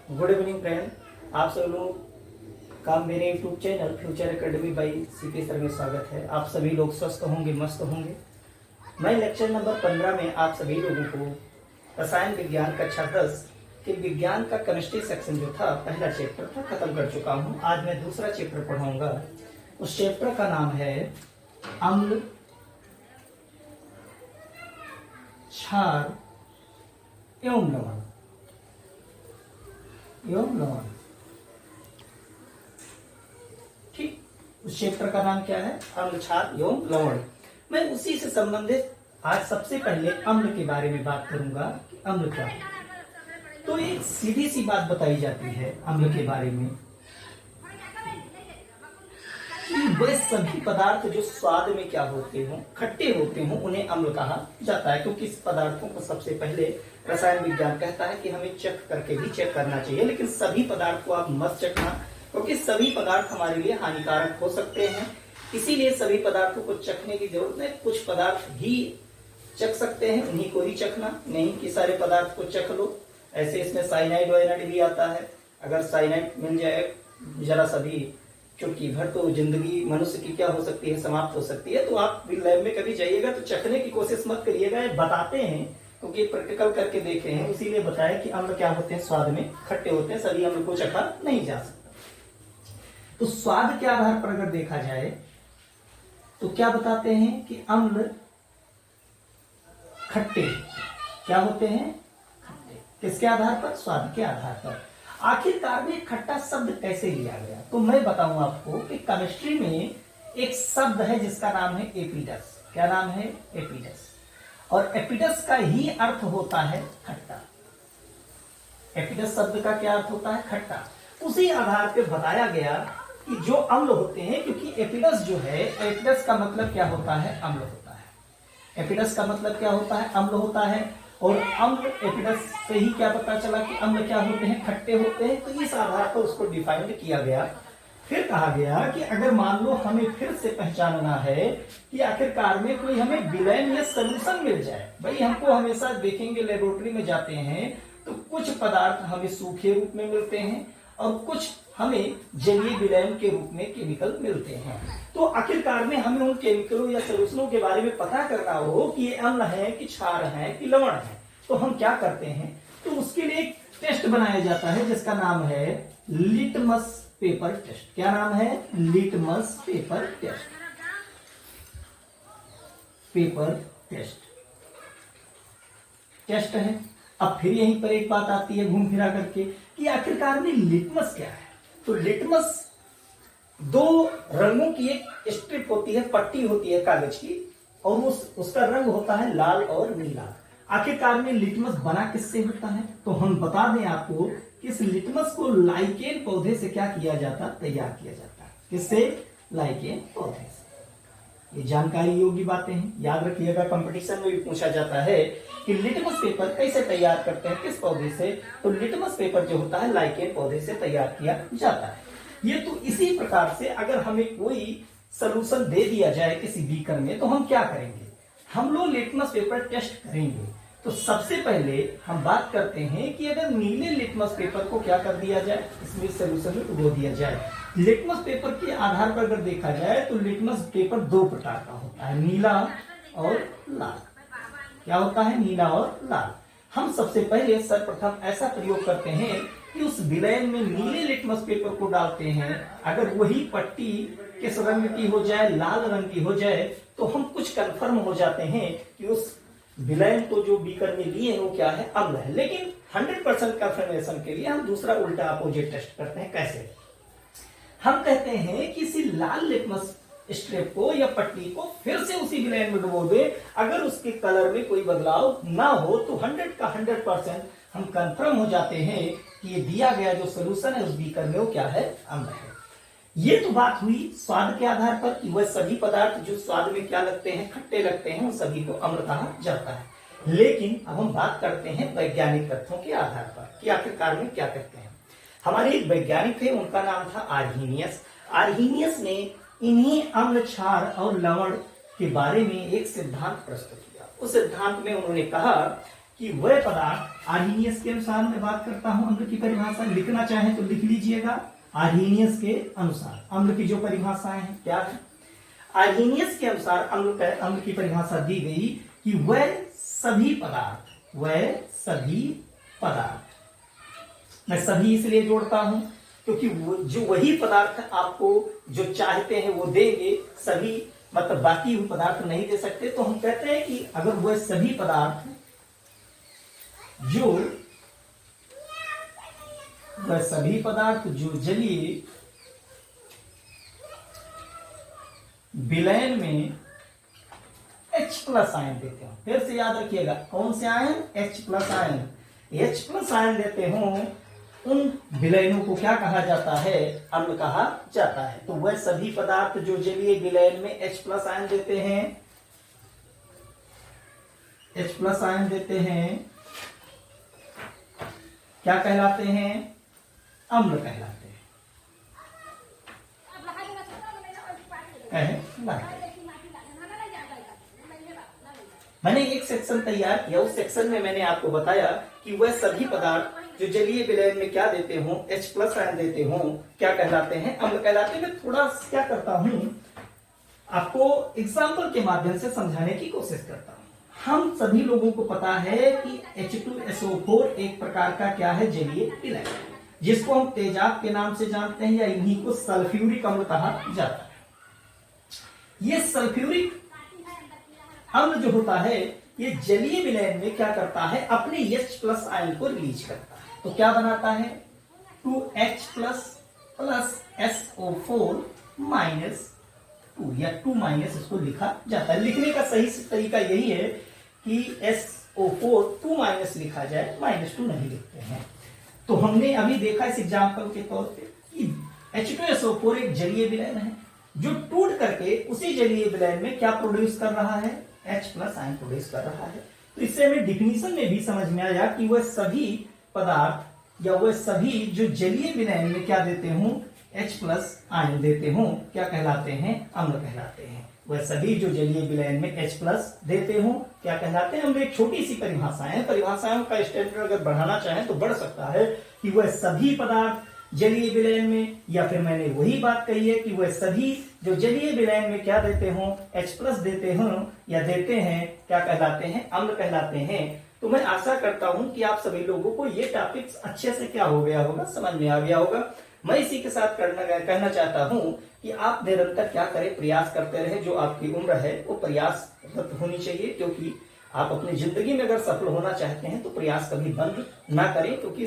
Good evening friend, आप सब लोग का मेरे YouTube channel future academy by CP sir में स्वागत है। आप सभी लोग स्वस्थ होंगे, मस्त होंगे। मैं लेक्चर नंबर 15 में आप सभी लोगों को रसायन विज्ञान कक्षा 10 के विज्ञान का केमिस्ट्री सेक्शन जो था, पहला चैप्टर था, खत्म कर चुका हूँ। आज मैं दूसरा चैप्टर पढ़ाऊंगा। उस चैप्टर का नाम है अम्ल, क्षार एवं लवण। ठीक, उस चैप्टर का नाम क्या है? अम्ल, क्षार एवं लवण। मैं उसी से संबंधित आज सबसे पहले अम्ल के बारे में बात करूंगा कि अम्ल क्या है। तो एक सीधी सी बात बताई जाती है अम्ल के बारे में कि वे सभी पदार्थ जो स्वाद में क्या होते हो, खट्टे होते हो, उन्हें अम्ल कहा जाता है। क्योंकि इस पदार्थों को सबसे पहले रसायन विज्ञान कहता है कि हमें चेक करके भी चेक करना चाहिए, लेकिन सभी पदार्थ को आप मत चखना, क्योंकि सभी पदार्थ हमारे लिए हानिकारक हो सकते हैं। इसीलिए सभी पदार्थों को चखने की जरूरत है। कुछ पदार्थ ही चख सकते हैं, उन्हीं को ही चखना, नहीं कि सारे पदार्थ को चख लो। ऐसे इसमें साइनाइड वाइनाइड भी आता है। अगर साइनाइड मिल जाए जरा सभी चुटकी भर, तो जिंदगी मनुष्य की क्या हो सकती है, समाप्त हो सकती है। तो आप लैब में कभी जाइएगा तो चखने की कोशिश मत करिएगा। ये बताते हैं क्योंकि प्रैक्टिकल करके देखे हैं, इसीलिए बताया कि अम्ल क्या होते हैं, स्वाद में खट्टे होते हैं। सभी अम्ल को चखा नहीं जा सकता। तो स्वाद के आधार पर अगर देखा जाए तो क्या बताते हैं कि अम्ल खट्टे क्या होते हैं, खट्टे। किसके आधार पर? स्वाद के आधार पर। आखिरकार में खट्टा शब्द कैसे लिया गया? तो मैं बताऊं आपको कि केमिस्ट्री में एक शब्द है जिसका नाम है एपिडस। क्या नाम है? एपिडस। और एपिडस का ही अर्थ होता है खट्टा। एपिडस शब्द का क्या अर्थ होता है? खट्टा। उसी आधार पर बताया गया कि जो अम्ल होते हैं, क्योंकि एपिडस जो है, एपिडस का मतलब क्या होता है? अम्ल होता है। एपिडस का मतलब क्या होता है? अम्ल होता है। और अम्ल, एपिडस से ही क्या पता चला कि अम्ल क्या होते हैं? खट्टे होते हैं। तो इस आधार पर उसको डिफाइंड किया गया। फिर कहा गया कि अगर मान लो हमें फिर से पहचानना है कि आखिरकार में कोई हमें विलयन या सॉल्यूशन मिल जाए। भाई हमको हमेशा देखेंगे, लेबोरेटरी में जाते हैं तो कुछ पदार्थ हमें सूखे रूप में मिलते हैं और कुछ हमें जलीय विलयन के रूप में केमिकल मिलते हैं। तो आखिरकार में हमें उन केमिकलों या सॉल्यूशनों के बारे में पता करना हो कि ये अम्ल है कि क्षार है कि लवण है, तो हम क्या करते हैं? तो उसके लिए एक टेस्ट बनाया जाता है जिसका नाम है लिटमस पेपर टेस्ट। क्या नाम है? Litmus paper test. Paper test test है। अब फिर यहीं पर एक बात आती है घूम फिरा करके कि आखिरकार में लिटमस क्या है? तो लिटमस दो रंगों की एक स्ट्रिप होती है, पट्टी होती है कागज की, और उसका रंग होता है लाल और नीला। आखिरकार में लिटमस बना किससे होता है? तो हम बता दें आपको कि इस लिटमस को लाइकेन पौधे से क्या किया जाता? तैयार किया जाता है। किससे? लाइकेन पौधे से। ये जानकारी योग्य बातें हैं, याद रखिएगा। कंपटीशन में भी पूछा जाता है कि लिटमस पेपर कैसे तैयार करते हैं, किस पौधे से? तो लिटमस पेपर जो होता है लाइकेन पौधे से तैयार किया जाता है। ये तो इसी प्रकार से अगर हमें कोई सॉल्यूशन दे दिया जाए किसी बीकर में, तो हम क्या करेंगे? हम लोग लिटमस पेपर टेस्ट करेंगे। तो सबसे पहले हम बात करते हैं कि अगर नीले लिटमस पेपर को क्या कर दिया जाए, इसमें सॉल्यूशन में डुबो दिया जाए। लिटमस पेपर के आधार पर अगर देखा जाए तो लिटमस पेपर दो प्रकार का होता है, नीला और लाल। क्या होता है? नीला और लाल। हम सबसे पहले सर्वप्रथम ऐसा प्रयोग करते हैं कि उस विलयन में नीले लिटमस पेपर को डालते हैं। अगर वही पट्टी किस रंग की हो जाए, लाल रंग की हो जाए, तो हम कुछ कंफर्म हो जाते हैं कि उस विलयन को जो बीकर में लिए हैं वो क्या है? अम्ल है। लेकिन 100% कंफर्मेशन के लिए हम दूसरा उल्टा अपोजिट टेस्ट करते हैं। कैसे? हम कहते हैं कि इसी लाल लिटमस स्ट्रिप को या पट्टी को फिर से उसी विलयन में डुबो दे। अगर उसके कलर में कोई बदलाव ना हो तो 100 का 100% हम कंफर्म हो जाते हैं कि ये दिया गया जो सोल्यूशन है उस बीकर में वो क्या है? अम्ल है। ये तो बात हुई स्वाद के आधार पर कि वह सभी पदार्थ जो स्वाद में क्या लगते हैं, खट्टे लगते हैं, उन सभी को अम्ल कहा जाता है। लेकिन अब हम बात करते हैं वैज्ञानिक तथ्यों के आधार पर कि आखिरकार में क्या करते हैं। हमारे एक वैज्ञानिक थे, उनका नाम था आर्हीनियस। आर्हीनियस ने इन्हीं अम्ल, क्षार और लवण के बारे में एक सिद्धांत प्रस्तुत किया। उस सिद्धांत में उन्होंने कहा कि वह पदार्थ आर्हीनियस के अनुसार मैं बात करता हूं, अम्ल की परिभाषा लिखना चाहे तो लिख लीजिएगा। आर्हीनियस के अनुसार अम्ल की जो परिभाषाएं हैं क्या है, आर्हीनियस के अनुसार अम्ल की परिभाषा दी गई कि वह सभी पदार्थ, मैं सभी इसलिए जोड़ता हूं क्योंकि जो वही पदार्थ आपको जो चाहते हैं वो देंगे, सभी मतलब बाकी हुए पदार्थ नहीं दे सकते। तो हम कहते हैं कि अगर वह सभी पदार्थ जो जलीय विलयन में H+ आयन देते हो, फिर से याद रखिएगा कौन से ion, H+ ion, H+ ion देते हो, उन विलयनों को क्या कहा जाता है, अम्ल कहा जाता है। तो वह सभी पदार्थ जो जलीय विलयन में H+ आयन देते हैं, H+ आयन देते हैं, क्या कहलाते हैं, अम्ल कहलाते हैं। मैंने एक सेक्शन तैयार किया, उस सेक्शन में मैंने आपको बताया कि वह सभी पदार्थ जो जलीय विलयन में क्या देते हो, H+ आयन देते हो, क्या कहलाते हैं, अम्ल कहलाते हैं। मैं थोड़ा क्या करता हूं, आपको एग्जाम्पल के माध्यम से समझाने की कोशिश करता हूं। हम सभी लोगों को पता है कि H2SO4 एक प्रकार का क्या है, जलीय विलयन, जिसको हम तेजाब के नाम से जानते हैं या इन्हीं को सल्फ्यूरिक अम्ल कहा जाता है। ये सल्फ्यूरिक अम्ल जो होता है ये जलीय विलयन में क्या करता है, अपने H+ आयन को रिलीज करता है। तो क्या बनाता है, 2H+ प्लस SO4 माइनस 2 या 2- इसको लिखा जाता है। लिखने का सही तरीका यही है कि SO4 2- लिखा जाए, -2 नहीं लिखते हैं। तो हमने अभी देखा इस एग्जाम्पल के तौर पे कि H2SO4 एक जलीय विलयन है जो टूट करके उसी जलीय विलयन में क्या प्रोड्यूस कर रहा है, H+ आयन प्रोड्यूस कर रहा है। तो इससे हमें डिफिनीशन में भी समझ में आया कि वह सभी पदार्थ या वह सभी जो जलीय विलयन में क्या देते हो, H+ आयन देते हो, क्या कहलाते हैं, अम्ल कहलाते हैं। वह सभी जो जलीय विलयन में H+ देते हो क्या कहलाते हैं, हम एक छोटी सी परिभाषाएं, परिभाषाओं का स्टैंडर्ड अगर बढ़ाना चाहें तो बढ़ सकता है कि वह सभी पदार्थ जलीय विलयन में, या फिर मैंने वही बात कही है कि वह सभी जो जलीय विलयन में क्या देते हो, H+ देते हो या देते हैं, क्या कहलाते हैं, अम्ल कहलाते हैं। तो मैं आशा करता हूं कि आप सभी लोगों को ये टॉपिक्स अच्छे से क्या हो गया होगा, समझ में आ गया होगा। मैं इसी के साथ कहना चाहता हूं कि आप निरंतर क्या करें, प्रयास करते रहे। जो आपकी उम्र है वो प्रयासरत होनी चाहिए, क्योंकि आप अपनी जिंदगी में अगर सफल होना चाहते हैं तो प्रयास कभी बंद ना करें, क्योंकि